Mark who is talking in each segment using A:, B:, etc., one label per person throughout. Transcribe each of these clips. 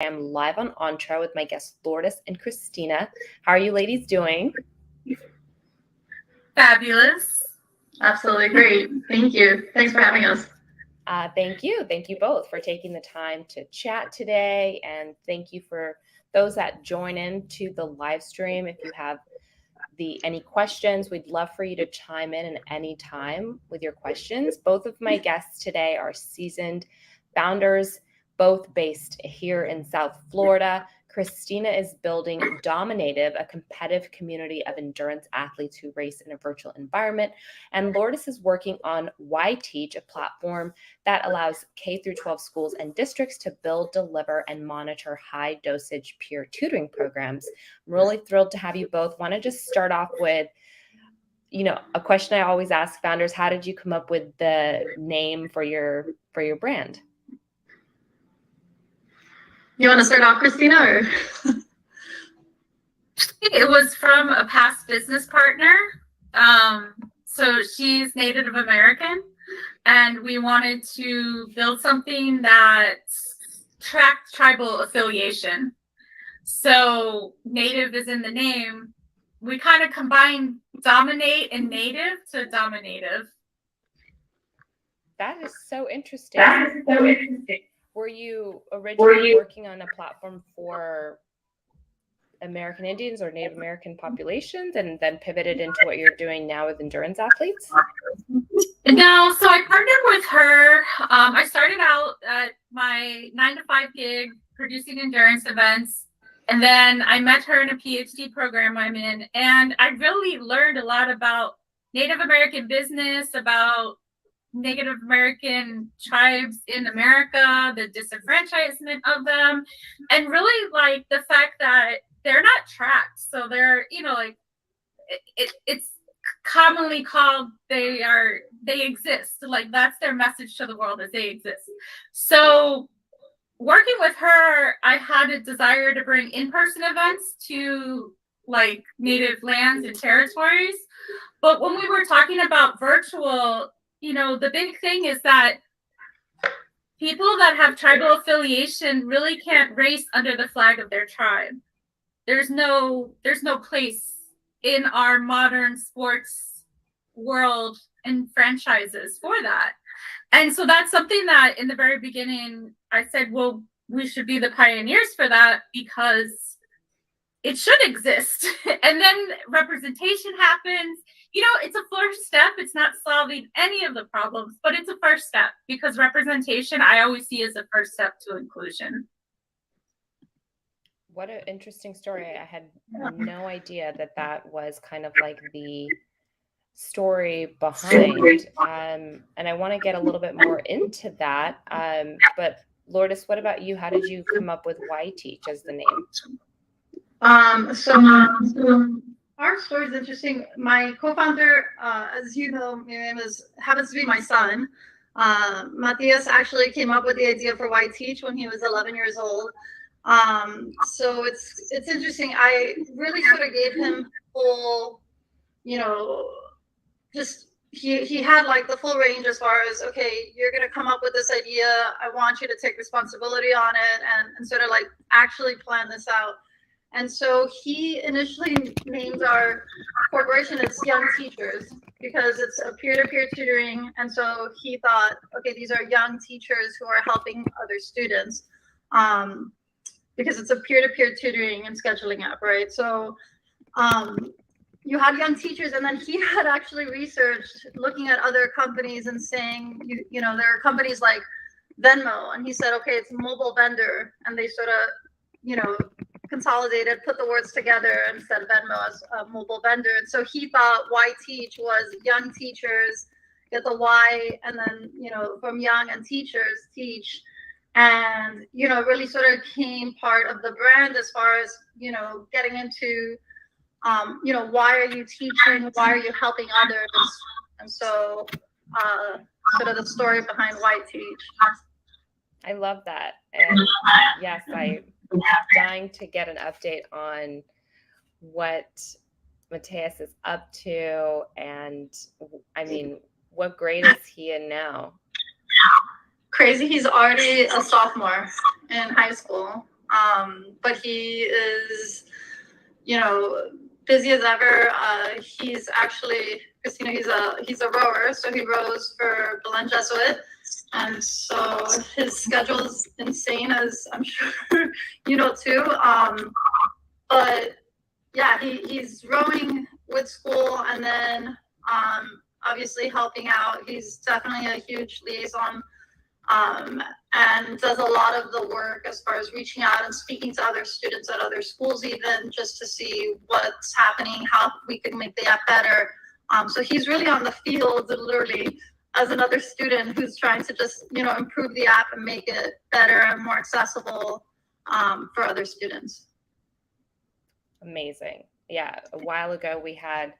A: I'm live on Entre with my guests Lourdes and Christina. How are you ladies doing?
B: Fabulous. Absolutely great. Thank you. Thanks for having us.
A: Thank you. Thank you both for taking the time to chat today. And thank you for those that join in to the live stream. If you have any questions, we'd love for you to chime in at any time with your questions. Both of my guests today are seasoned founders, both based here in South Florida. Christina is building Dominative, a competitive community of endurance athletes who race in a virtual environment. And Lourdes is working on YTeach, a platform that allows K-12 schools and districts to build, deliver, and monitor high-dosage peer tutoring programs. I'm really thrilled to have you both. Want to just start off with, a question I always ask founders: how did you come up with the name for your brand?
B: You want to start off, Christina? Or? It was from a past business partner. So she's Native American, and we wanted to build something that tracked tribal affiliation. So Native is in the name. We kind of combined dominate and native to dominative.
A: That is so interesting. Were you originally working on a platform for American Indians or Native American populations and then pivoted into what you're doing now with endurance athletes?
B: No, so I partnered with her. I started out at my 9-to-5 gig producing endurance events. And then I met her in a PhD program I'm in. And I really learned a lot about Native American business, about Native American tribes in America, the disenfranchisement of them, and really like the fact that they're not tracked. So they're, it's commonly called they exist. Like that's their message to the world, is they exist. So working with her, I had a desire to bring in-person events to like Native lands and territories. But when we were talking about virtual, the big thing is that people that have tribal affiliation really can't race under the flag of their tribe. There's no place in our modern sports world and franchises for that. And so that's something that in the very beginning, I said, well, we should be the pioneers for that because it should exist. And then representation happens. It's a first step. It's not solving any of the problems, but it's a first step because representation I always see as a first step to inclusion.
A: What an interesting story. I had no idea that was kind of like the story behind. And I want to get a little bit more into that. But Lourdes, what about you? How did you come up with YTeach as the name?
C: So our story is interesting. My co-founder, as you know, Miriam, happens to be my son. Matthias actually came up with the idea for YTeach when he was 11 years old. So it's interesting. I really sort of gave him full, he had like the full range as far as, okay, you're going to come up with this idea. I want you to take responsibility on it and sort of like actually plan this out. And so he initially named our corporation as Young Teachers because it's a peer-to-peer tutoring. And so he thought, okay, these are young teachers who are helping other students because it's a peer-to-peer tutoring and scheduling app, right? So you had young teachers, and then he had actually researched looking at other companies and saying, there are companies like Venmo, and he said, okay, it's mobile vendor, and they sort of, consolidated, put the words together and said Venmo as a mobile vendor. And so he thought YTeach was young teachers, get the Y, and then, from young and teachers, teach. And, really sort of became part of the brand as far as, getting into, why are you teaching? Why are you helping others? And so sort of the story behind YTeach.
A: I love that. And yes, I'm dying to get an update on what Matthias is up to. And I mean, what grade is he in now?
C: Crazy. He's already a sophomore in high school. but he is, you know, busy as ever. He's actually, Christina, he's a rower, so he rows for Belen Jesuit. And so his schedule is insane, as I'm sure you know too. But yeah, he's rowing with school, and then obviously helping out. He's definitely a huge liaison, and does a lot of the work as far as reaching out and speaking to other students at other schools, even just to see what's happening, how we can make the app better. So he's really on the field, literally, as another student who's trying to just, you know, improve the app and make it better and more accessible for other students.
A: Amazing. Yeah, a while ago we had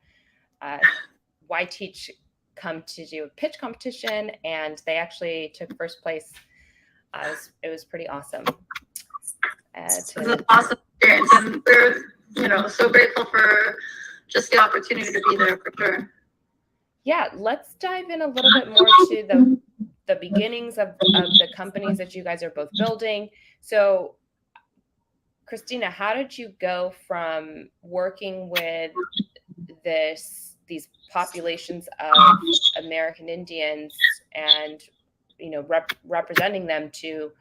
A: YTeach come to do a pitch competition, and they actually took first place. It was pretty awesome.
C: It's an awesome experience, and we're, you know, so grateful for just the opportunity to be there, for sure.
A: Yeah, let's dive in a little bit more to the beginnings of the companies that you guys are both building. So, Christina, how did you go from working with these populations of American Indians and, you know, representing them to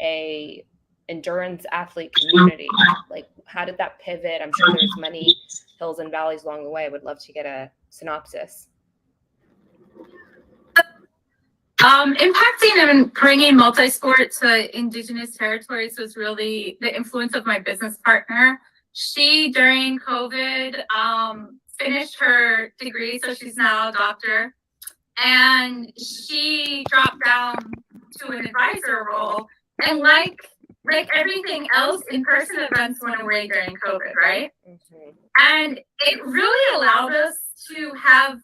A: a endurance athlete community? Like, how did that pivot? I'm sure there's many hills and valleys along the way. I would love to get a synopsis.
B: Impacting and bringing multi-sport to Indigenous territories was really the influence of my business partner. She, during COVID, finished her degree, so she's now a doctor, and she dropped down to an advisor role. And like everything else, in-person events went away during COVID, right? Mm-hmm. And it really allowed us to have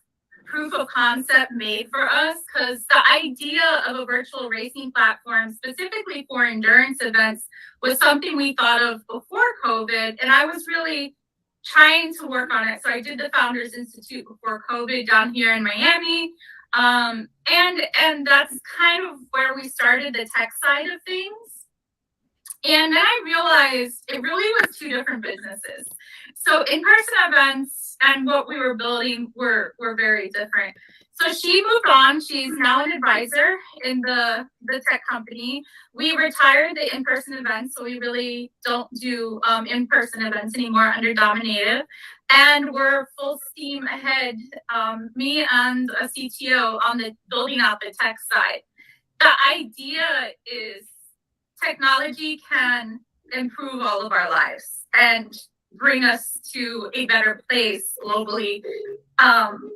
B: proof of concept made for us, because the idea of a virtual racing platform specifically for endurance events was something we thought of before COVID, and I was really trying to work on it. So I did the Founders Institute before COVID down here in Miami, and that's kind of where we started the tech side of things. And then I realized it really was two different businesses. So in-person events and what we were building were very different. So she moved on. She's now an advisor in the tech company. We retired the in-person events, so we really don't do in-person events anymore under Dominative. And we're full steam ahead, me and a CTO on the building out the tech side. The idea is technology can improve all of our lives and bring us to a better place globally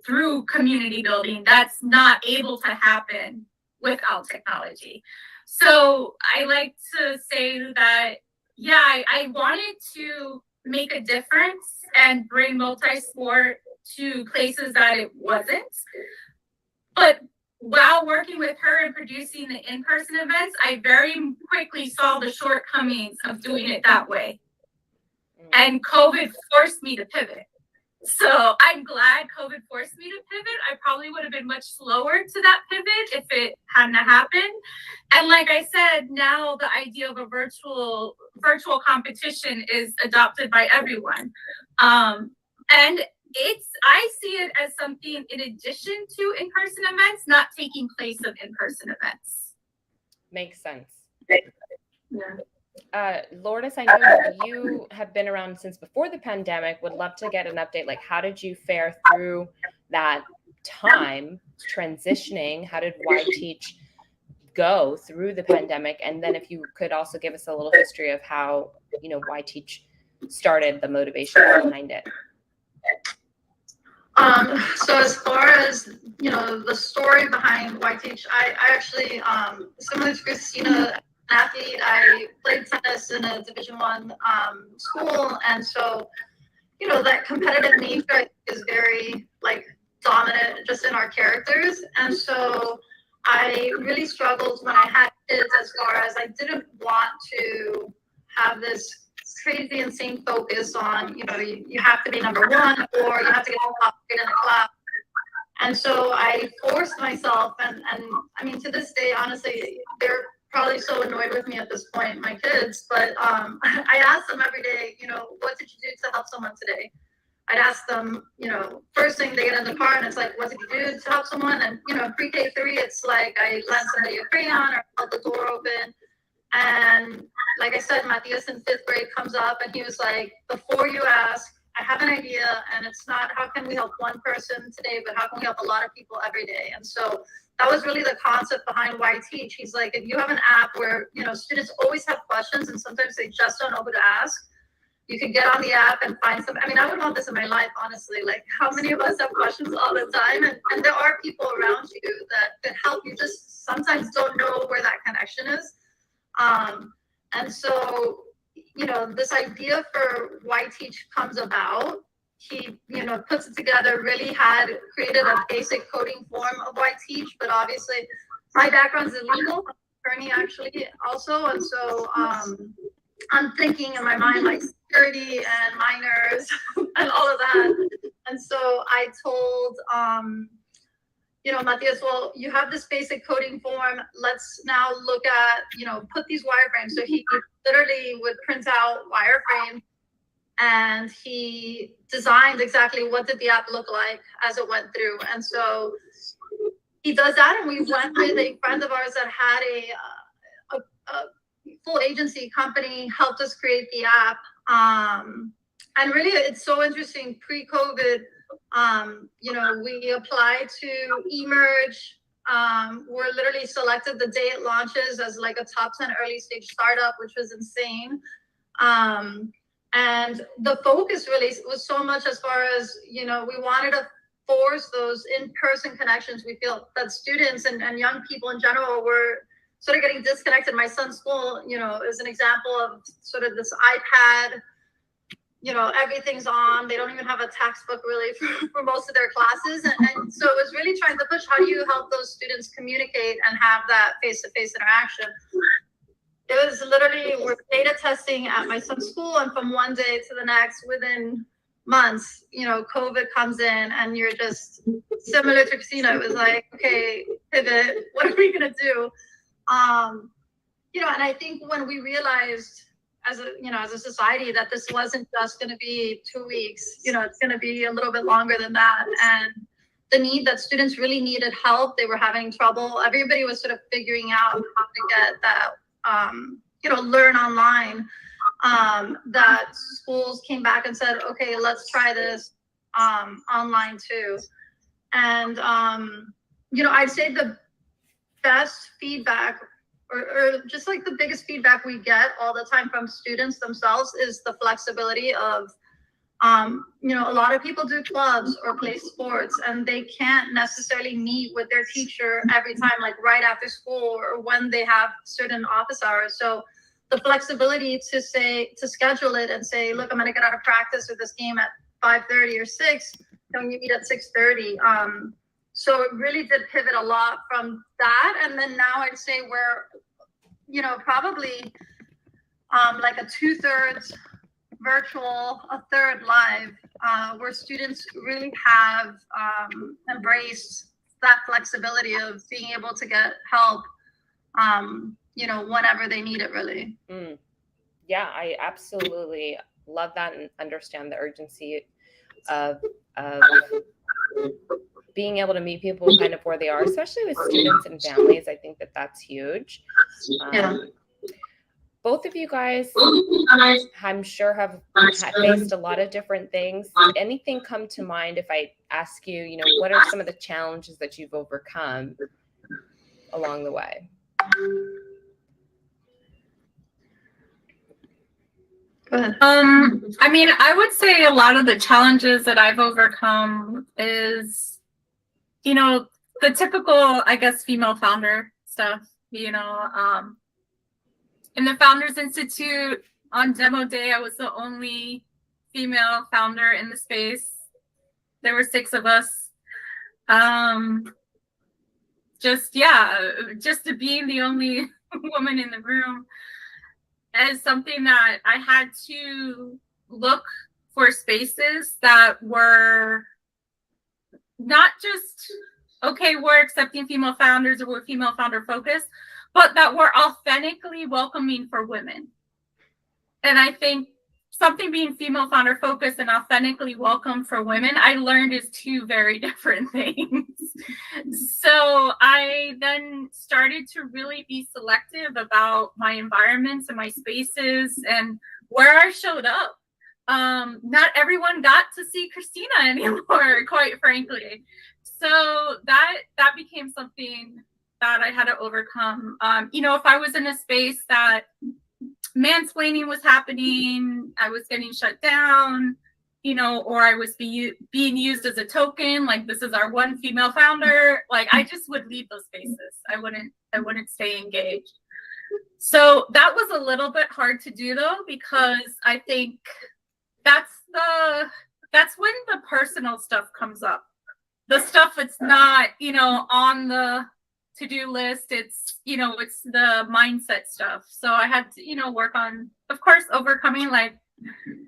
B: through community building that's not able to happen without technology. So I like to say that, yeah, I wanted to make a difference and bring multi-sport to places that it wasn't. But while working with her and producing the in-person events, I very quickly saw the shortcomings of doing it that way. And COVID forced me to pivot. So I'm glad COVID forced me to pivot. I probably would have been much slower to that pivot if it hadn't happened. And like I said, now the idea of a virtual competition is adopted by everyone. And I see it as something in addition to in-person events, not taking place of in-person events.
A: Makes sense.
B: Yeah.
A: Lourdes, I know that you have been around since before the pandemic. Would love to get an update. Like, how did you fare through that time transitioning? How did YTeach go through the pandemic? And then if you could also give us a little history of how, you know, YTeach started, the motivation behind it.
C: So as far as, you know, the story behind YTeach, I actually, similar to Christina, athlete. I played tennis in a Division I school, and so, you know, that competitive nature is very like dominant just in our characters. And so I really struggled when I had kids, as far as I didn't want to have this crazy insane focus on, you know, you have to be number one or you have to get the top grade in the class. And so I forced myself, and I mean, to this day, honestly, there are probably so annoyed with me at this point, my kids, but I ask them every day, you know, what did you do to help someone today? I'd ask them, you know, first thing they get in the car and it's like, what did you do to help someone? And, you know, pre-K 3, it's like I lent somebody a crayon or held the door open. And like I said, Matthias in 5th grade comes up and he was like, before you ask, I have an idea, and it's not how can we help one person today, but how can we help a lot of people every day? And so that was really the concept behind YTeach. He's like, if you have an app where, you know, students always have questions and sometimes they just don't know who to ask, you can get on the app and find some. I mean, I would want this in my life, honestly. Like, how many of us have questions all the time? And there are people around you that help you, just sometimes don't know where that connection is. And so, you know, this idea for YTeach comes about. He, you know, puts it together, really had created a basic coding form of YTeach, but obviously my background's in legal, attorney actually also. And so I'm thinking in my mind, like security and minors and all of that. And so I told, you know, Matthias, well, you have this basic coding form. Let's now look at, you know, put these wireframes. So he literally would print out wireframe, and he designed exactly what did the app look like as it went through. And so he does that, and we went with a friend of ours that had a full agency company, helped us create the app. And really, it's so interesting. Pre-COVID, you know, we applied to eMerge. We're literally selected the day it launches as like a top 10 early stage startup, which was insane. And the focus really was so much as far as, you know, we wanted to force those in-person connections. We feel that students and young people in general were sort of getting disconnected. My son's school, you know, is an example of sort of this iPad, you know, everything's on. They don't even have a textbook really for most of their classes. And so it was really trying to push, how do you help those students communicate and have that face-to-face interaction? It was literally, we're beta testing at my son's school, and from one day to the next, within months, you know, COVID comes in, and you're just similar to Christina. It was like, okay, pivot, what are we gonna do? You know, and I think when we realized as a society that this wasn't just going to be 2 weeks, you know, it's going to be a little bit longer than that. And the need that students really needed help, they were having trouble. Everybody was sort of figuring out how to get that, you know, learn online. That schools came back and said, okay, let's try this online too. And, you know, I'd say the best feedback, or just like the biggest feedback we get all the time from students themselves, is the flexibility of, you know, a lot of people do clubs or play sports, and they can't necessarily meet with their teacher every time, like right after school or when they have certain office hours. So the flexibility to schedule it and say, look, I'm going to get out of practice with this game at 5:30 or 6. Can you meet at 6:30? So it really did pivot a lot from that. And then now I'd say we're, you know, probably like a 2/3 virtual, a third live, where students really have embraced that flexibility of being able to get help, you know, whenever they need it, really.
A: Yeah, I absolutely love that and understand the urgency of being able to meet people kind of where they are, especially with students and families. I think that that's huge.
C: Yeah.
A: Both of you guys, I'm sure, have faced a lot of different things. Did anything come to mind if I ask you, you know, what are some of the challenges that you've overcome along the way?
C: Go ahead.
B: I mean, I would say a lot of the challenges that I've overcome is, you know, the typical, I guess, female founder stuff, you know. In the Founders Institute on demo day, I was the only female founder in the space. There were 6 of us. Just being the only woman in the room is something that I had to look for spaces that were not just, okay, we're accepting female founders or we're female founder focused, but that were authentically welcoming for women. And I think something being female founder focused and authentically welcome for women, I learned is two very different things. So I then started to really be selective about my environments and my spaces and where I showed up. Not everyone got to see Christina anymore, quite frankly. So that became something that I had to overcome. If I was in a space that mansplaining was happening, I was getting shut down, or I was being used as a token, like this is our one female founder, like I just would leave those spaces. I wouldn't stay engaged. So that was a little bit hard to do though, because I think that's when the personal stuff comes up. The stuff that's not, on the to-do list, it's the mindset stuff. So I had to work on, of course, overcoming like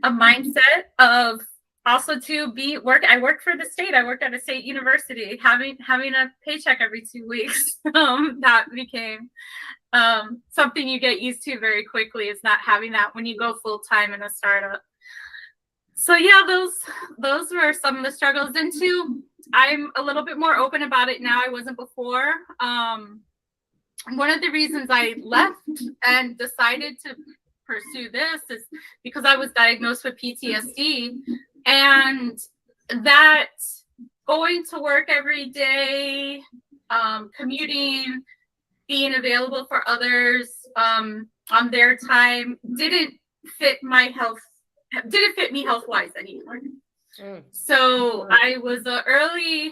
B: a mindset of also I worked for the state. I worked at a state university, having a paycheck every 2 weeks. That became something you get used to very quickly, is not having that when you go full-time in a startup. So yeah, those were some of the struggles. And two, I'm a little bit more open about it now. I wasn't before. One of the reasons I left and decided to pursue this is because I was diagnosed with PTSD, and that going to work every day, commuting, being available for others on their time didn't fit me health-wise anymore. So I was early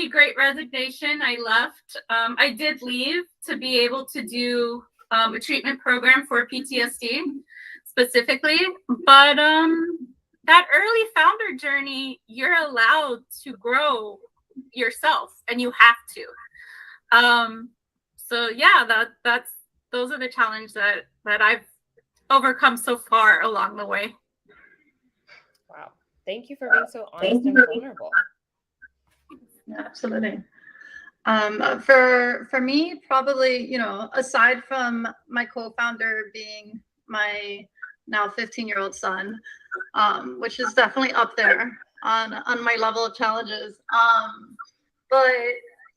B: great resignation. I left. I did leave to be able to do a treatment program for PTSD specifically. But that early founder journey, you're allowed to grow yourself, and you have to. So yeah, those are the challenges that I've overcome so far along the way.
A: Wow. Thank you for being so honest and vulnerable.
C: Yeah, absolutely. For me, probably, aside from my co-founder being my now 15-year-old son, which is definitely up there on my level of challenges. But,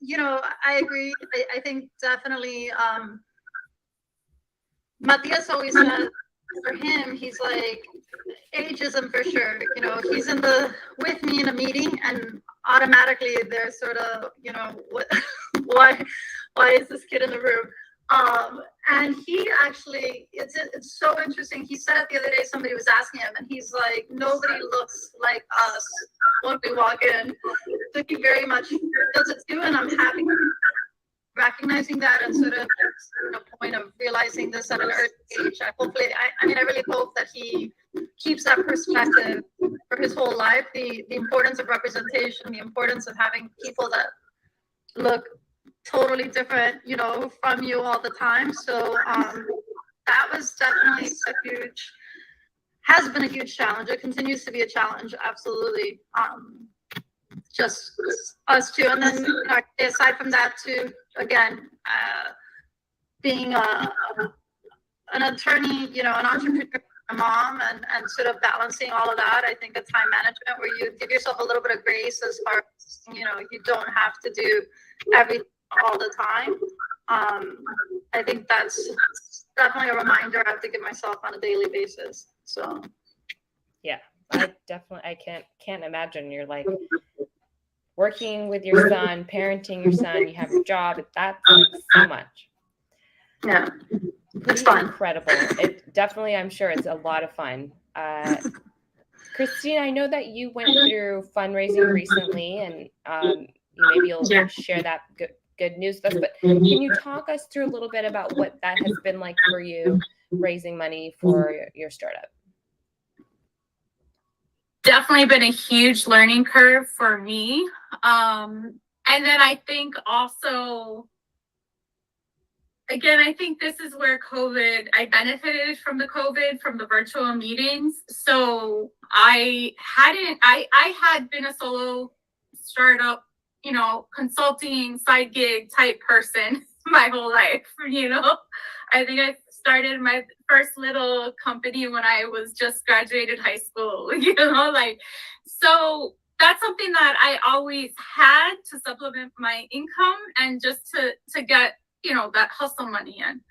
C: I agree. I think definitely Matthias always said, for him, he's like, ageism for sure. He's with me in a meeting, and automatically they're sort of, why is this kid in the room? And he actually, it's so interesting. He said the other day, somebody was asking him, and he's like, nobody looks like us when we walk in. So he very much does it too, and I'm happy recognizing that and sort of point of realizing this at an early age. I really hope that he keeps that perspective for his whole life, the importance of representation, the importance of having people that look totally different, from you all the time. So that was definitely has been a huge challenge. It continues to be a challenge, absolutely. Just us two, and then aside from that too, again, being an attorney, an entrepreneur, a mom, and sort of balancing all of that. I think a time management where you give yourself a little bit of grace as far as, you don't have to do everything all the time. I think that's definitely a reminder I have to give myself on a daily basis. So
A: yeah, I can't imagine. You're like working with your son, parenting your son, you have your job. That's like so much.
C: Yeah, it's fun.
A: Incredible. It definitely, I'm sure it's a lot of fun. Christina, I know that you went through fundraising recently, and maybe you'll share that good news with us, but can you talk us through a little bit about what that has been like for you, raising money for your startup?
B: Definitely been a huge learning curve for me. And then I think also, again, I think this is where I benefited from the virtual meetings. So I had been a solo startup, consulting side gig type person my whole life, you know. I think I started my first little company when I was just graduated high school, you know, like, so that's something that I always had to supplement my income and just to get, you know, that hustle money in.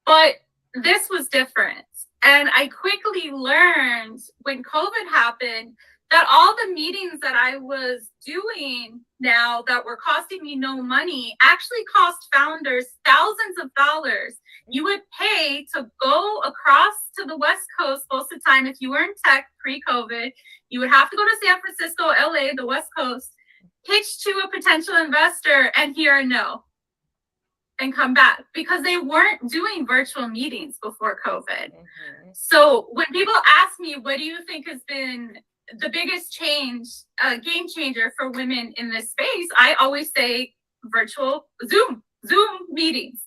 B: But this was different. And I quickly learned when COVID happened that all the meetings that I was doing now that were costing me no money actually cost founders thousands of dollars. You would pay to go across to the West Coast most of the time. If you were in tech pre-COVID, you would have to go to San Francisco, LA, the West Coast, pitch to a potential investor and hear a no and come back, because they weren't doing virtual meetings before COVID. So when people ask me, what do you think has been the biggest change, game changer for women in this space, I always say virtual Zoom meetings,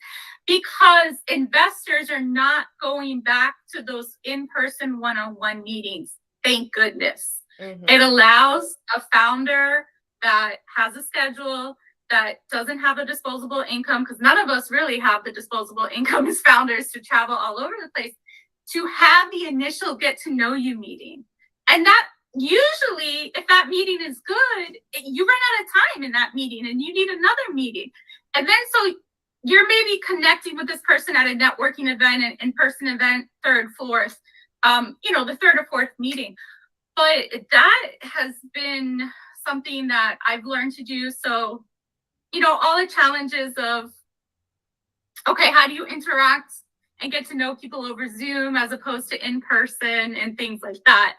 B: because investors are not going back to those in-person one-on-one meetings. Thank goodness. It allows a founder that has a schedule, that doesn't have a disposable income, because none of us really have the disposable income as founders to travel all over the place, to have the initial get to know you meeting. And that usually, if that meeting is good, you run out of time in that meeting and you need another meeting. And then so you're maybe connecting with this person at a networking event, an in-person event, third, fourth, you know, the third or fourth meeting. But that has been something that I've learned to do. So, you know, all the challenges of, okay, how do you interact and get to know people over Zoom as opposed to in person and things like that.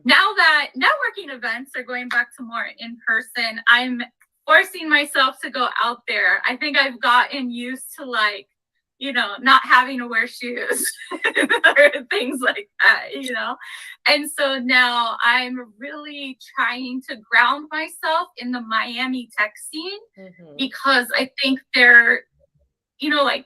B: Now that networking events are going back to more in person, I'm forcing myself to go out there. I think I've gotten used to, like, you know, not having to wear shoes or things like that, you know? And so now I'm really trying to ground myself in the Miami tech scene, because I think they're, you know, like,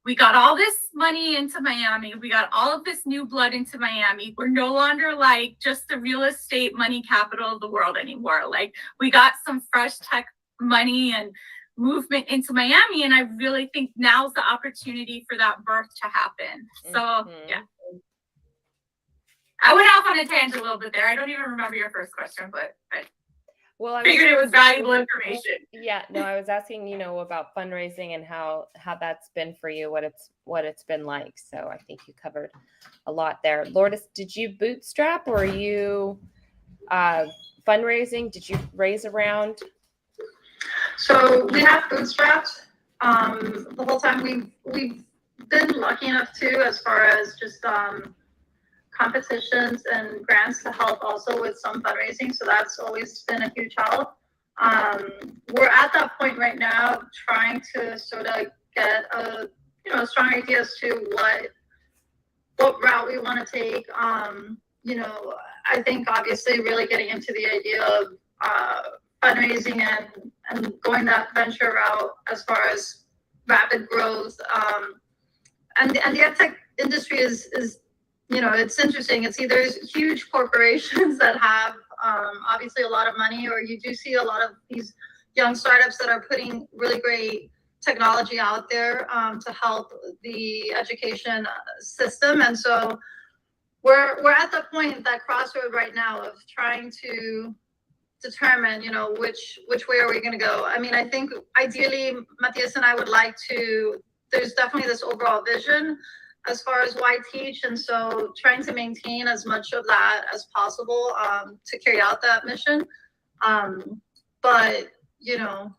B: we got all this money into Miami. We got all of this new blood into Miami. We're no longer like just the real estate money capital of the world anymore. Like, we got some fresh tech money and movement into Miami. And I really think now's the opportunity for that birth to happen. So, yeah. I went off on a tangent a little bit there. I don't even remember your first question, but I figured it was valuable information.
A: Yeah, no, I was asking, you know, about fundraising and how that's been for you, what it's been like. So I think you covered a lot there. Lourdes, did you bootstrap, or are you fundraising? Did you raise a round?
C: So we have bootstrapped. The whole time we've been lucky enough to, as far as just competitions and grants to help also with some fundraising. So that's always been a huge help. We're at that point right now, trying to sort of get a, you know, strong ideas to what route we want to take. You know, I think obviously really getting into the idea of fundraising and going that venture route as far as rapid growth. And the ed tech industry is, you know, it's interesting. It's either huge corporations that have obviously a lot of money, or you do see a lot of these young startups that are putting really great technology out there to help the education system. And so we're at the point, that crossroad right now, of trying to determine, you know, which way are we going to go. I mean, I think ideally Matthias and I would like to, there's definitely this overall vision as far as YTeach, and so trying to maintain as much of that as possible to carry out that mission. But, you know,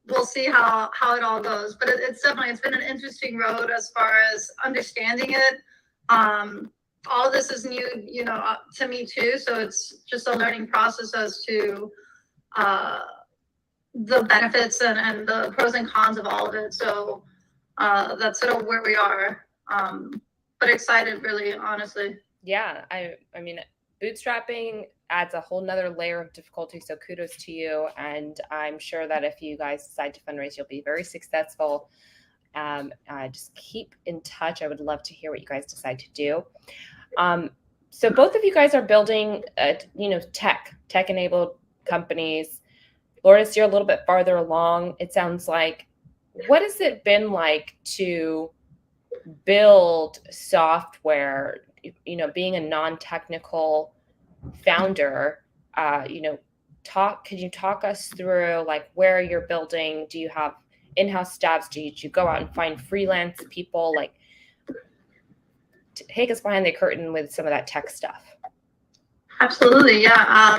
C: we'll see how it all goes. But it's been an interesting road as far as understanding it. All of this is new, you know, to me too. So it's just a learning process as to the benefits and the pros and cons of all of it. So that's sort of where we are. But excited, really, honestly.
A: Yeah, I mean, bootstrapping adds a whole nother layer of difficulty. So kudos to you. And I'm sure that if you guys decide to fundraise, you'll be very successful. Just keep in touch. I would love to hear what you guys decide to do. So both of you guys are building, you know, tech-enabled companies. Lourdes, you're a little bit farther along. It sounds like what has it been like to build software, you know, being a non-technical founder, you know, could you talk us through like where you're building? Do you have in-house staffs? Do you go out and find freelance people? Like, take us behind the curtain with some of that tech stuff.
C: Absolutely, yeah.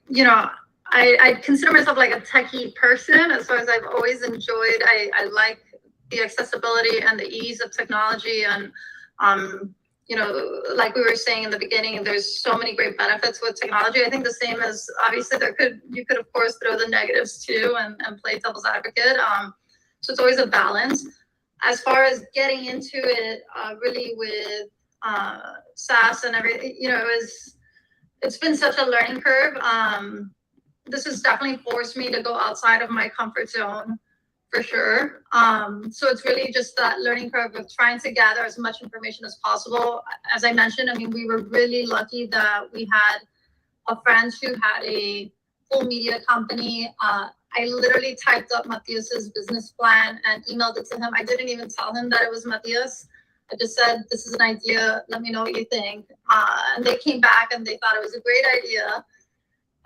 C: You know, I consider myself like a techie person, as far as I've always enjoyed. I like the accessibility and the ease of technology, and you know, like we were saying in the beginning, there's so many great benefits with technology. I think the same as, obviously you could of course throw the negatives too and play devil's advocate. So it's always a balance. As far as getting into it, really with SaaS and everything, you know, it's been such a learning curve. This has definitely forced me to go outside of my comfort zone, for sure. So it's really just that learning curve of trying to gather as much information as possible. As I mentioned, I mean, we were really lucky that we had a friend who had a full media company. I literally typed up Matthias's business plan and emailed it to him. I didn't even tell him that it was Matthias. I just said, this is an idea. Let me know what you think. And they came back and they thought it was a great idea.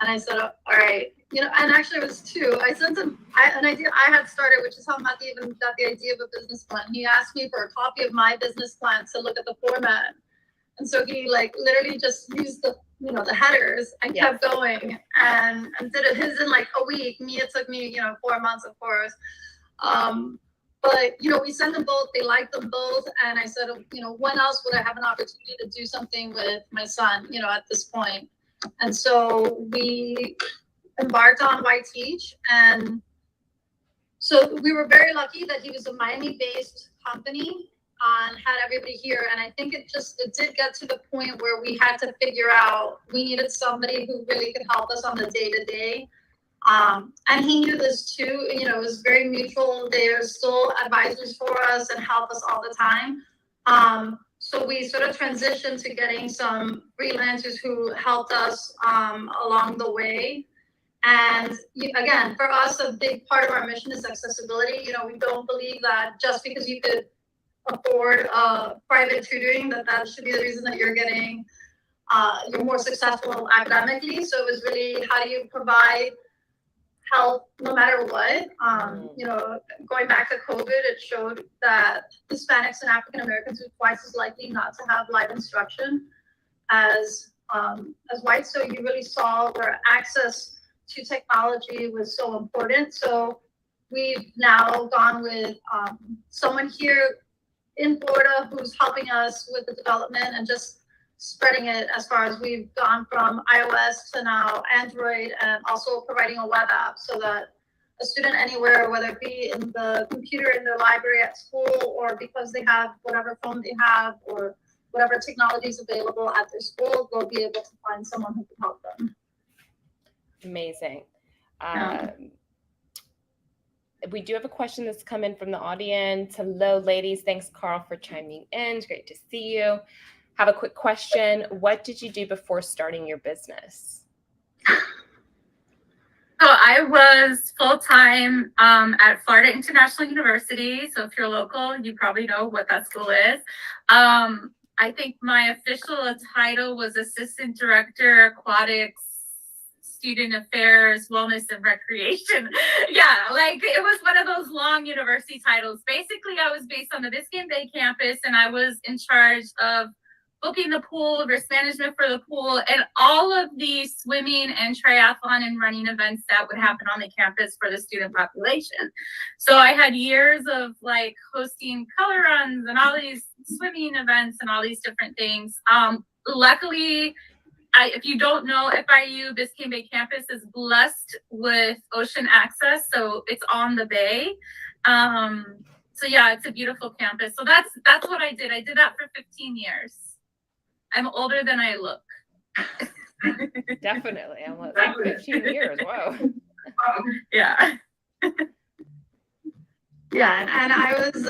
C: And I said, all right, you know, and actually it was two. I sent him an idea I had started, which is how Matthew even got the idea of a business plan. He asked me for a copy of my business plan to look at the format. And so he like literally just used the, you know, the headers and kept going and did it his in like a week. Me, it took me, you know, 4 months, of course. But, you know, we sent them both. They liked them both. And I said, you know, when else would I have an opportunity to do something with my son, you know, at this point? And so we embarked on YTeach. And so we were very lucky that he was a Miami-based company and had everybody here. And I think it did get to the point where we had to figure out, we needed somebody who really could help us on the day-to-day. And he knew this too, you know, it was very mutual. They are still advisors for us and help us all the time. So we sort of transitioned to getting some freelancers who helped us along the way. And again, for us, a big part of our mission is accessibility. You know, we don't believe that just because you could afford private tutoring, that should be the reason that you're more successful academically. So it was really, how do you provide help no matter what? You know, going back to COVID, it showed that Hispanics and African Americans were twice as likely not to have live instruction as whites. So you really saw where access to technology was so important. So we've now gone with someone here in Florida who's helping us with the development and just spreading it, as far as we've gone from iOS to now Android, and also providing a web app so that a student anywhere, whether it be in the computer in their library at school, or because they have whatever phone they have or whatever technology is available at their school, they'll be able to find someone who can help them.
A: Amazing. We do have a question that's come in from the audience. Hello, ladies. Thanks, Carl, for chiming in. It's great to see you. Have a quick question. What did you do before starting your business?
B: So I was full-time at Florida International University. So if you're local, you probably know what that school is. I think my official title was Assistant Director, Aquatics, Student Affairs, Wellness, and Recreation. Yeah, like it was one of those long university titles. Basically, I was based on the Biscayne Bay campus, and I was in charge of booking the pool, risk management for the pool, and all of the swimming and triathlon and running events that would happen on the campus for the student population. So I had years of like hosting color runs and all these swimming events and all these different things. Luckily, if you don't know, FIU Biscayne Bay campus is blessed with ocean access, so it's on the bay. So yeah, it's a beautiful campus. So that's what I did. I did that for 15 years. I'm older than I look.
A: Definitely. I'm like 15 years. Whoa.
B: Yeah.
C: Yeah, and I was,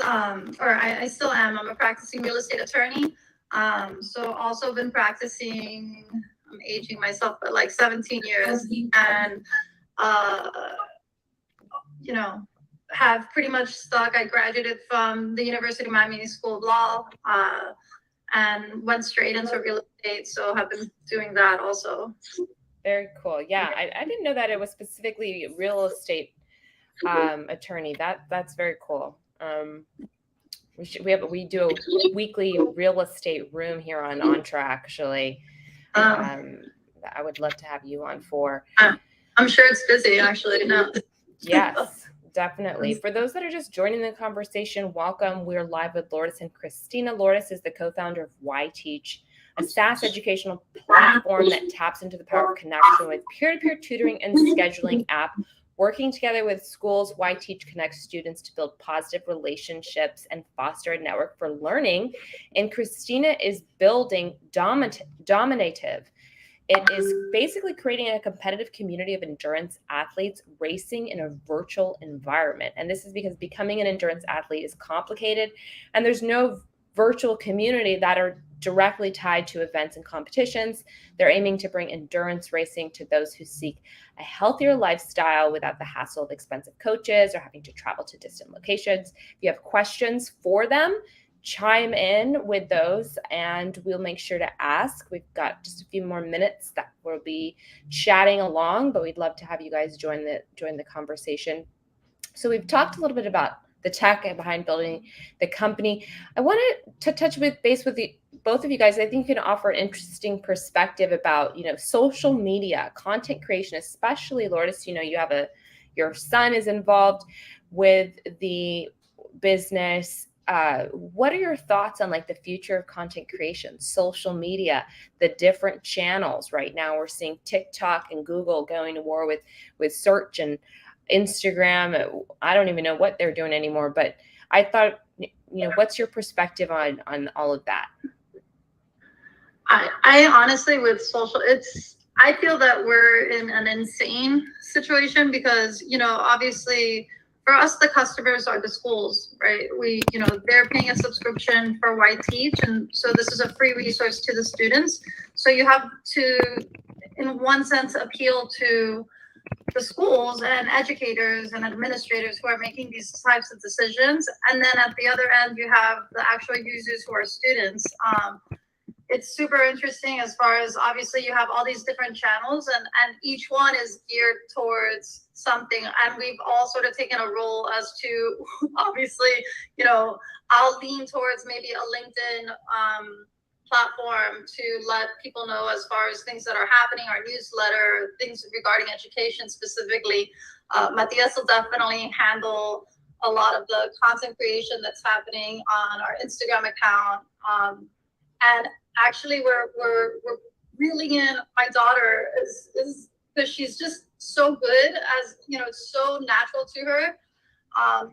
C: I still am. I'm a practicing real estate attorney. So also been practicing, I'm aging myself, but like 17 years. And, you know, have pretty much stuck. I graduated from the University of Miami School of Law and went straight into real estate. So have been doing that also.
A: Very cool. Yeah, I didn't know that it was specifically real estate attorney. That's very cool. We do a weekly real estate room here on Entre, actually. I would love to have you on for.
C: I'm sure it's busy, actually. No.
A: Yes, definitely. For those that are just joining the conversation, welcome. We're live with Lourdes and Christina. Lourdes is the co-founder of YTeach, a SaaS educational platform that taps into the power of connection with peer-to-peer tutoring and scheduling app. Working together with schools, YTeach connects students to build positive relationships and foster a network for learning. And Christina is building Dominative. It is basically creating a competitive community of endurance athletes racing in a virtual environment. And this is because becoming an endurance athlete is complicated, and there's no virtual community that are directly tied to events and competitions. They're aiming to bring endurance racing to those who seek a healthier lifestyle without the hassle of expensive coaches or having to travel to distant locations. If you have questions for them, chime in with those and we'll make sure to ask. We've got just a few more minutes that we'll be chatting along, but we'd love to have you guys join the conversation. So we've talked a little bit about the tech behind building the company. I wanted to touch base with both of you guys. I think you can offer an interesting perspective about, social media, content creation, especially Lourdes, you have your son is involved with the business. What are your thoughts on the future of content creation, social media, the different channels? Right now we're seeing TikTok and Google going to war with search and Instagram. I don't even know what they're doing anymore, but I thought, what's your perspective on all of that?
C: I honestly, with social, I feel that we're in an insane situation because, obviously for us, the customers are the schools, right? They're paying a subscription for YTeach. And so this is a free resource to the students. So you have to, in one sense, appeal to the schools and educators and administrators who are making these types of decisions. And then at the other end, you have the actual users who are students. It's super interesting as far as obviously you have all these different channels and each one is geared towards something. And we've all sort of taken a role as to obviously, I'll lean towards maybe a LinkedIn platform to let people know as far as things that are happening, our newsletter, things regarding education specifically. Matthias will definitely handle a lot of the content creation that's happening on our Instagram account. And actually we're reeling in my daughter is because she's just so good, as it's so natural to her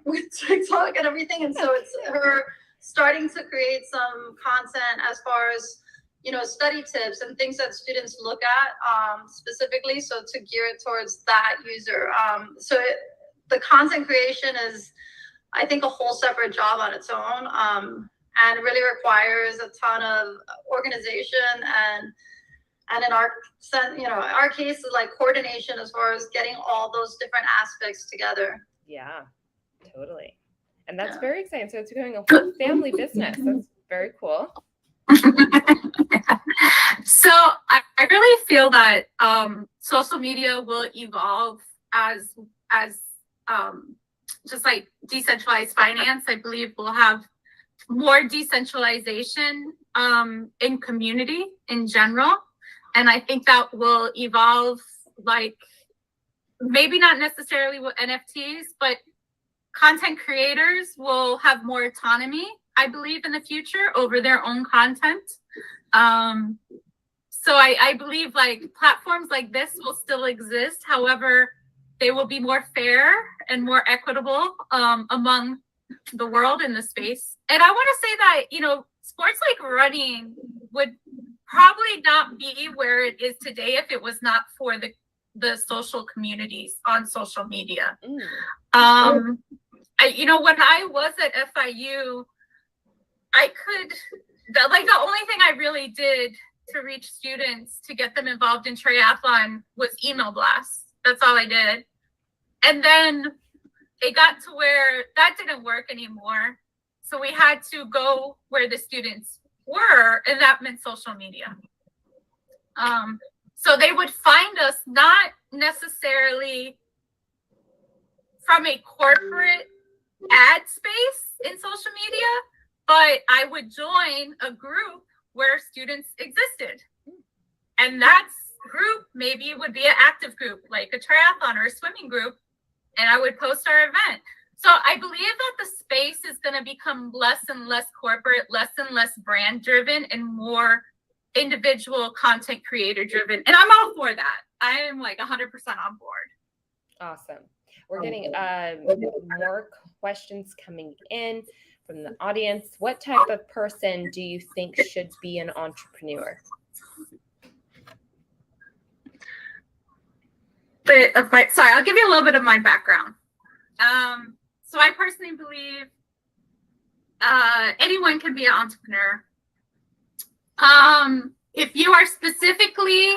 C: with TikTok and everything. And so it's her starting to create some content as far as study tips and things that students look at specifically, so to gear it towards that user. The content creation is, I think, a whole separate job on its own, and really requires a ton of organization and in our case is coordination as far as getting all those different aspects together.
A: Yeah, totally. And that's very exciting. So it's becoming a whole family business. That's very cool.
B: So I really feel that social media will evolve as just like decentralized finance. I believe we'll have more decentralization in community in general. And I think that will evolve, maybe not necessarily with NFTs, but content creators will have more autonomy, I believe, in the future over their own content. So I believe platforms like this will still exist. However, they will be more fair and more equitable among the world in the space. And I want to say that, sports like running would probably not be where it is today if it was not for the social communities on social media. When I was at FIU, the only thing I really did to reach students to get them involved in triathlon was email blasts. That's all I did. And then it got to where that didn't work anymore. So we had to go where the students were, and that meant social media. So they would find us not necessarily from a corporate ad space in social media, but I would join a group where students existed. And that group maybe would be an active group, like a triathlon or a swimming group, and I would post our event. So I believe that the space is going to become less and less corporate, less and less brand driven, and more individual content creator driven. And I'm all for that. I am like 100% on board.
A: Awesome. We're getting more questions coming in from the audience. What type of person do you think should be an entrepreneur?
B: Sorry, I'll give you a little bit of my background. So I personally believe anyone can be an entrepreneur. If you are specifically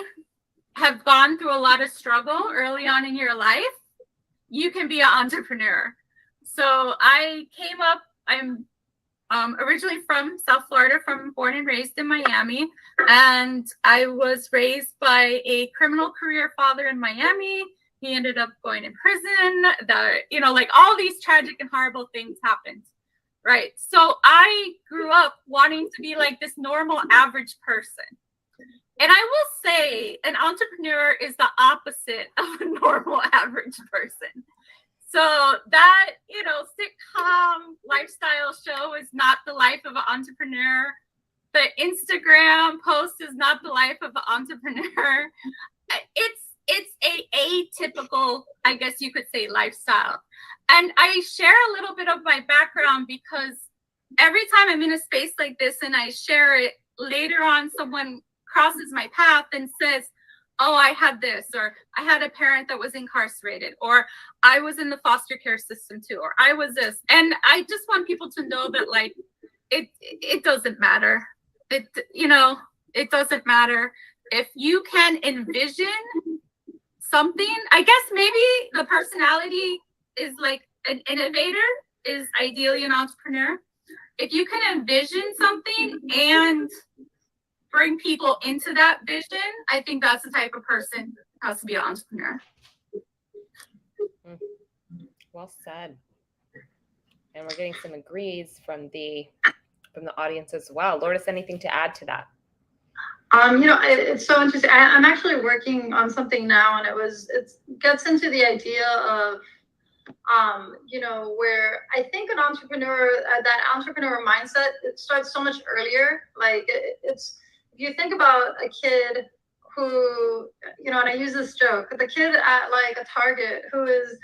B: have gone through a lot of struggle early on in your life, you can be an entrepreneur. So I came up, I'm originally from South Florida, born and raised in Miami. And I was raised by a criminal career father in Miami. He ended up going in prison. Like all these tragic and horrible things happened. Right. So I grew up wanting to be like this normal, average person. And I will say an entrepreneur is the opposite of a normal, average person. So that, sitcom lifestyle show is not the life of an entrepreneur. The Instagram post is not the life of an entrepreneur. It's a atypical, I guess you could say, lifestyle. And I share a little bit of my background because every time I'm in a space like this and I share it, later on someone crosses my path and says, oh, I had this, or I had a parent that was incarcerated, or I was in the foster care system too, or I was this. And I just want people to know that like, it doesn't matter. It doesn't matter. If you can envision something, I guess maybe the personality is like an innovator is ideally an entrepreneur. If you can envision something and bring people into that vision, I think that's the type of person who has to be an entrepreneur.
A: Well said. And we're getting some agrees from the audience as well. Lourdes, anything to add to that?
C: It's so interesting. I'm actually working on something now, and it gets into the idea of, where I think an entrepreneur, that entrepreneur mindset, it starts so much earlier. Like it's, if you think about a kid who, and I use this joke, the kid at like a Target who is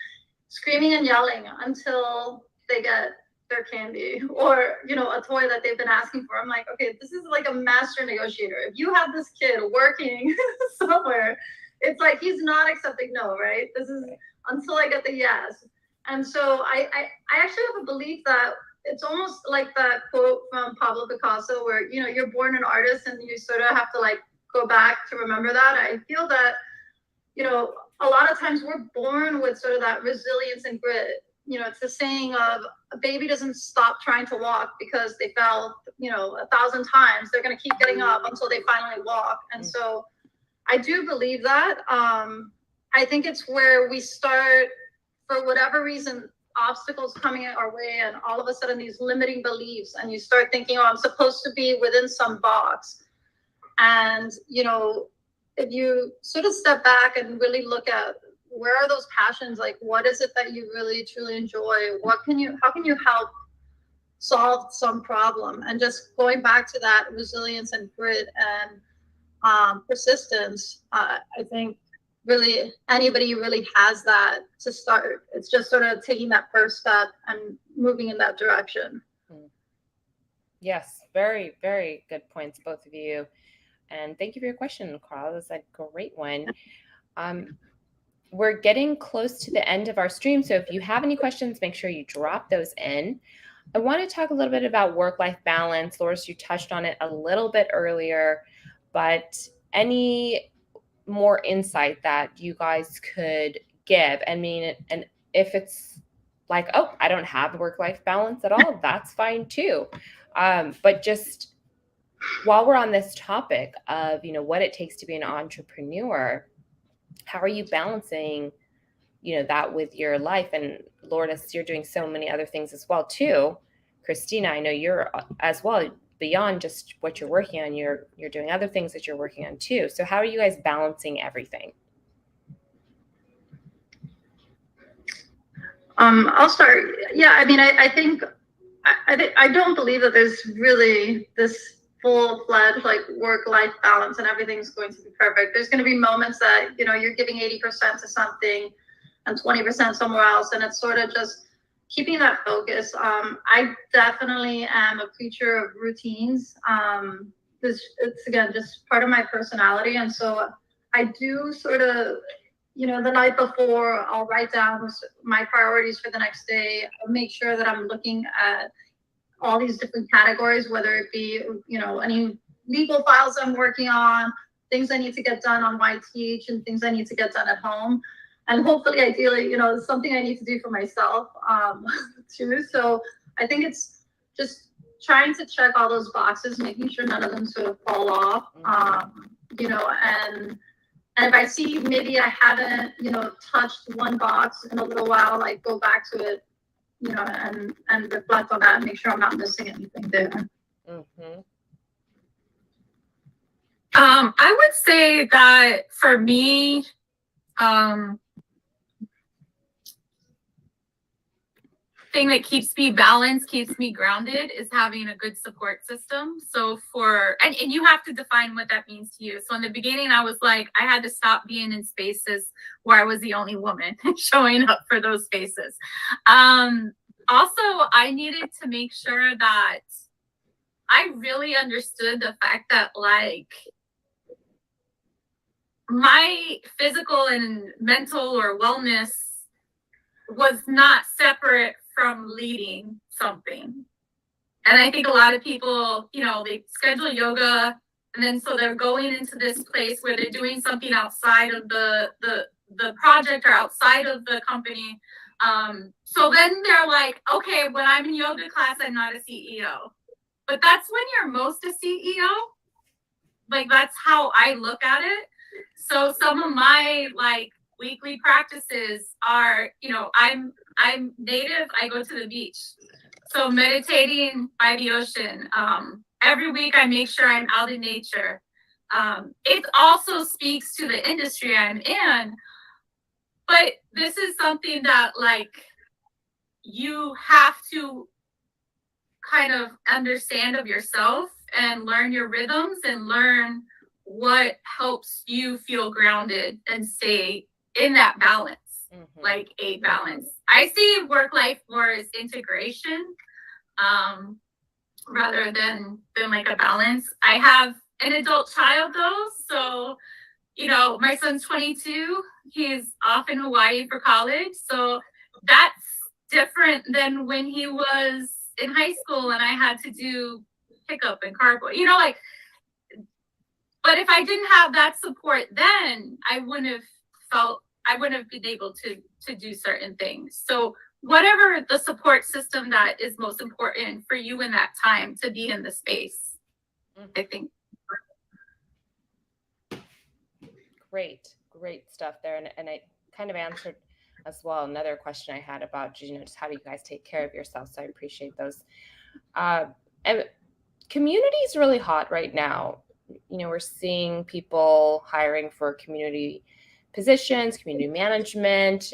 C: screaming and yelling until they get their candy or, a toy that they've been asking for. I'm like, okay, this is like a master negotiator. If you have this kid working somewhere, it's like, he's not accepting no, right? This is until I get the yes. And so I actually have a belief that it's almost like that quote from Pablo Picasso where, you're born an artist and you sort of have to like go back to remember that. I feel that, a lot of times we're born with sort of that resilience and grit. It's the saying of a baby doesn't stop trying to walk because they fell, 1,000 times. They're going to keep getting up until they finally walk. And so I do believe that. I think it's where we start, for whatever reason, obstacles coming our way, and all of a sudden these limiting beliefs, and you start thinking, oh, I'm supposed to be within some box. And, if you sort of step back and really look at where are those passions, like what is it that you really truly enjoy? How can you help solve some problem? And just going back to that resilience and grit and persistence, I think really anybody really has that to start. It's just sort of taking that first step and moving in that direction.
A: Yes, very, very good points, both of you. And thank you for your question, Carl. That's a great one. We're getting close to the end of our stream. So if you have any questions, make sure you drop those in. I want to talk a little bit about work-life balance. Lourdes, you touched on it a little bit earlier, but any more insight that you guys could give? I mean, and if it's like, oh, I don't have work-life balance at all, that's fine too. But just while we're on this topic of, you know, what it takes to be an entrepreneur, how are you balancing, you know, that with your life? And Lourdes, you're doing so many other things as well too. Christina, I know you're as well, beyond just what you're working on, you're doing other things that you're working on too. So how are you guys balancing everything?
C: I'll start. Yeah, I mean, I think I don't believe that there's really this full-fledged like work-life balance and everything's going to be perfect. There's going to be moments that, you know, you're giving 80% to something and 20% somewhere else, and it's sort of just keeping that focus. I definitely am a creature of routines. It's again just part of my personality, and so I do sort of, you know, the night before, I'll write down my priorities for the next day. I'll make sure that I'm looking at all these different categories, whether it be, you know, any legal files I'm working on, things I need to get done on YTeach, and things I need to get done at home. And hopefully, ideally, you know, something I need to do for myself too. So I think it's just trying to check all those boxes, making sure none of them sort of fall off, you know, and if I see maybe I haven't, you know, touched one box in a little while, like go back to it, you know, and reflect on that and make sure I'm not missing anything there.
A: Mm-hmm.
B: I would say that for me, thing that keeps me balanced, keeps me grounded, is having a good support system. So and you have to define what that means to you. So in the beginning, I was like, I had to stop being in spaces where I was the only woman showing up for those spaces. Also, I needed to make sure that I really understood the fact that like my physical and mental or wellness was not separate from leading something. And I think a lot of people, you know, they schedule yoga, and then so they're going into this place where they're doing something outside of the project or outside of the company. So then they're like, okay, when I'm in yoga class, I'm not a CEO. But that's when you're most a CEO. Like, that's how I look at it. So some of my like weekly practices are, you know, I'm native, I go to the beach. So meditating by the ocean. Every week I make sure I'm out in nature. It also speaks to the industry I'm in, but this is something that like you have to kind of understand of yourself and learn your rhythms and learn what helps you feel grounded and stay in that balance. Like a balance. I see work-life more as integration, rather than like a balance. I have an adult child though, so you know, my son's 22. He's off in Hawaii for college, so that's different than when he was in high school and I had to do pickup and carpool. You know, like. But if I didn't have that support, then I wouldn't have been able to do certain things. So whatever the support system that is most important for you in that time to be in the space, I think.
A: Great stuff there. And I kind of answered as well another question I had about, you know, just how do you guys take care of yourself? So I appreciate those. And community is really hot right now. You know, we're seeing people hiring for community positions, community management.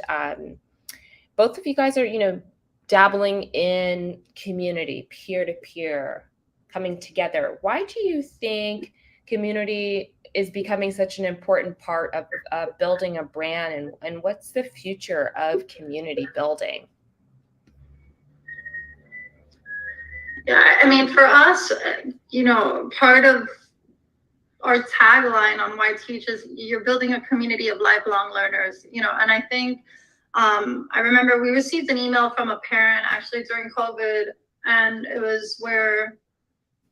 A: Both of you guys are, you know, dabbling in community, peer-to-peer, coming together. Why do you think community is becoming such an important part of building a brand, and what's the future of community building?
C: Yeah, I mean, for us, you know, part of our tagline on YTeach is you're building a community of lifelong learners, you know, and I think I remember we received an email from a parent actually during COVID, and it was where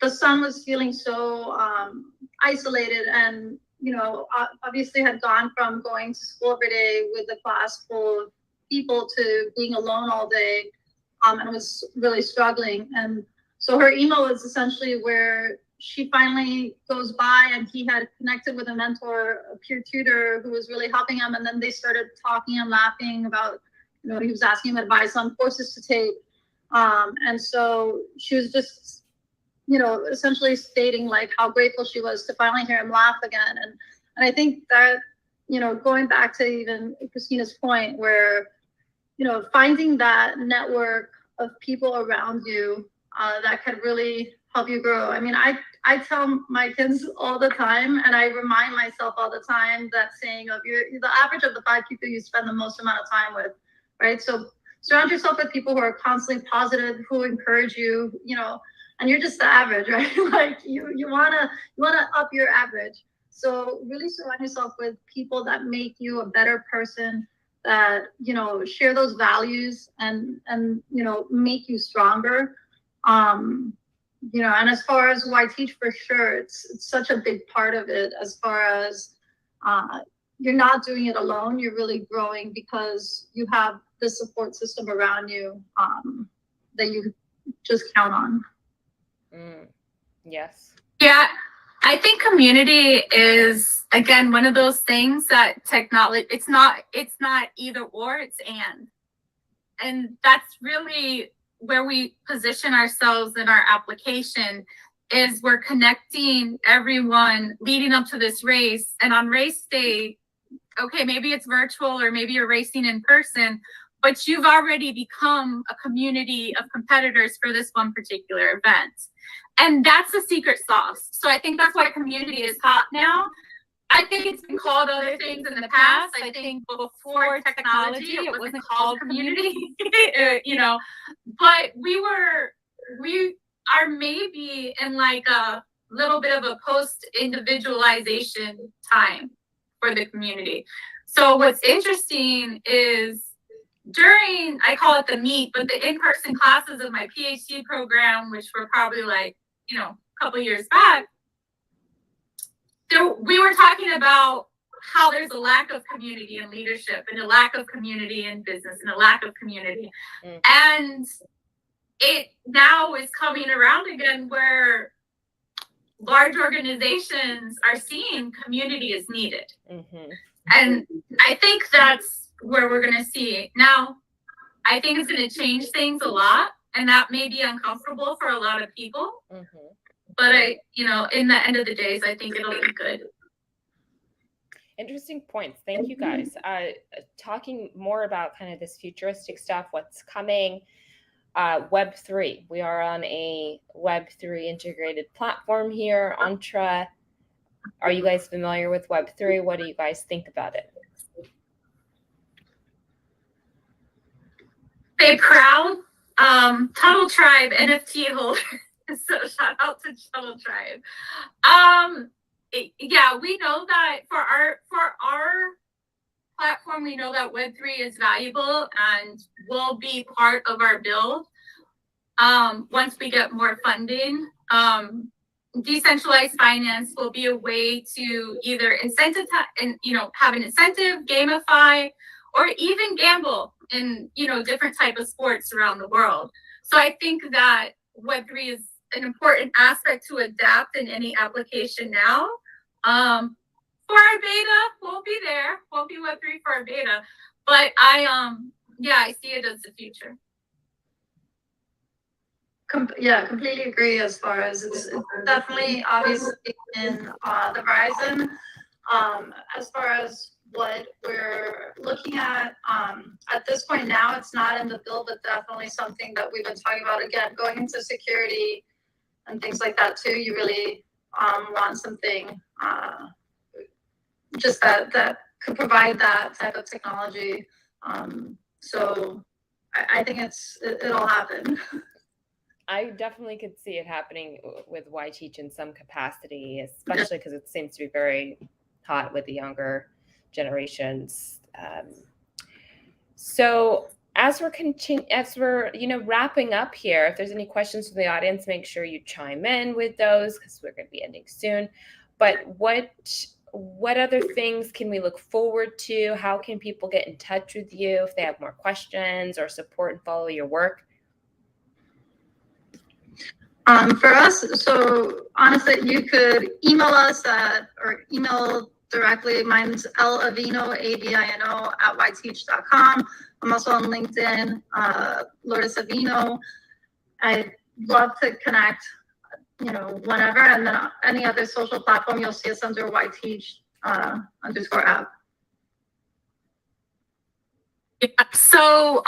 C: the son was feeling so isolated and, you know, obviously had gone from going to school every day with a class full of people to being alone all day, and was really struggling. And so her email is essentially where she finally goes by, and he had connected with a mentor, a peer tutor who was really helping him. And then they started talking and laughing about, he was asking him advice on courses to take. And so she was just, essentially stating like how grateful she was to finally hear him laugh again. And I think that, going back to even Christina's point where, finding that network of people around you that could really help you grow. I mean, I tell my kids all the time, and I remind myself all the time, that saying of the average of the 5 people you spend the most amount of time with, right? So surround yourself with people who are constantly positive, who encourage you, and you're just the average, right? Like you wanna up your average. So really surround yourself with people that make you a better person, that, share those values and make you stronger. And as far as YTeach, for sure, it's such a big part of it, as far as you're not doing it alone. You're really growing because you have this support system around you that you just count on.
A: Yes.
B: Yeah, I think community is, again, one of those things that technology, it's not either or, it's and that's really where we position ourselves in our application, is we're connecting everyone leading up to this race. And on race day, okay, maybe it's virtual or maybe you're racing in person, but you've already become a community of competitors for this one particular event. And that's the secret sauce. So I think that's why community is hot now. I think it's been called other things in the past. I think before technology, it wasn't called community, but we are maybe in like a little bit of a post-individualization time for the community. So what's interesting is during, I call it the meet, but the in-person classes of my PhD program, which were probably like, a couple years back, we were talking about how there's a lack of community in leadership, and a lack of community in business, and a lack of community. And it now is coming around again, where large organizations are seeing community is needed. And I think that's where we're going to see it. Now, I think it's going to change things a lot, and that may be uncomfortable for a lot of people. But in the end of the days, I think it'll be good.
A: Interesting points. Thank you, guys. Talking more about kind of this futuristic stuff, what's coming. Web3. We are on a Web3 integrated platform here, Entre. Are you guys familiar with Web3? What do you guys think about it?
B: Stay proud. Tunnel Tribe NFT holder. So shout out to Tunnel Tribe. Yeah, we know that for our platform, we know that Web3 is valuable and will be part of our build. Once we get more funding, decentralized finance will be a way to either have an incentive, gamify, or even gamble in, different type of sports around the world. So I think that Web3 is an important aspect to adapt in any application now. For our beta, won't be Web3 for our beta, but I see it as the future.
C: Completely agree. As far as it's definitely obviously in the horizon. As far as what we're looking at this point now, it's not in the bill, but definitely something that we've been talking about. Again, going into security and things like that too. You really want something just that could provide that type of technology. So I think it'll happen.
A: I definitely could see it happening with YTeach in some capacity, especially because it seems to be very hot with the younger generations. So as we're wrapping up here, if there's any questions from the audience, make sure you chime in with those because we're going to be ending soon. But what what other things can we look forward to? How can people get in touch with you if they have more questions or support and follow your work?
C: For us, so honestly, you could email us or email directly. Mine's Avino, Avino at YTeach.com. I'm also on LinkedIn, Lourdes Avino. I'd love to connect, whenever. And then any other social platform, you'll see us under YTeach _ app.
B: Yeah, so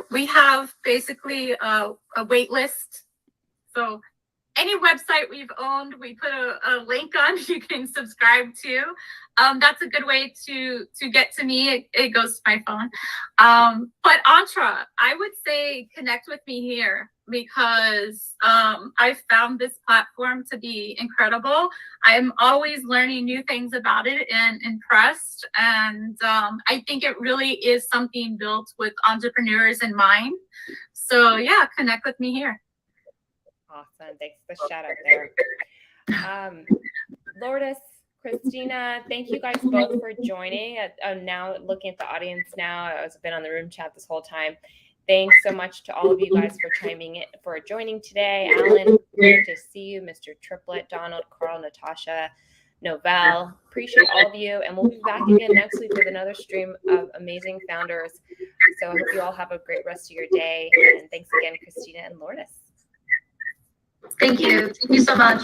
B: we have basically a wait list. So any website we've owned, we put a link on you can subscribe to. That's a good way to get to me. It goes to my phone. But Entre, I would say connect with me here because I found this platform to be incredible. I'm always learning new things about it and impressed. And I think it really is something built with entrepreneurs in mind. So yeah, connect with me here.
A: Awesome. Thanks for the shout out there. Lourdes, Christina, thank you guys both for joining. I'm now looking at the audience now. I've been on the room chat this whole time. Thanks so much to all of you guys for joining today. Alan, great to see you. Mr. Triplet, Donald, Carl, Natasha, Novell. Appreciate all of you. And we'll be back again next week with another stream of amazing founders. So I hope you all have a great rest of your day. And thanks again, Christina and Lourdes.
C: Thank you. Thank you so much.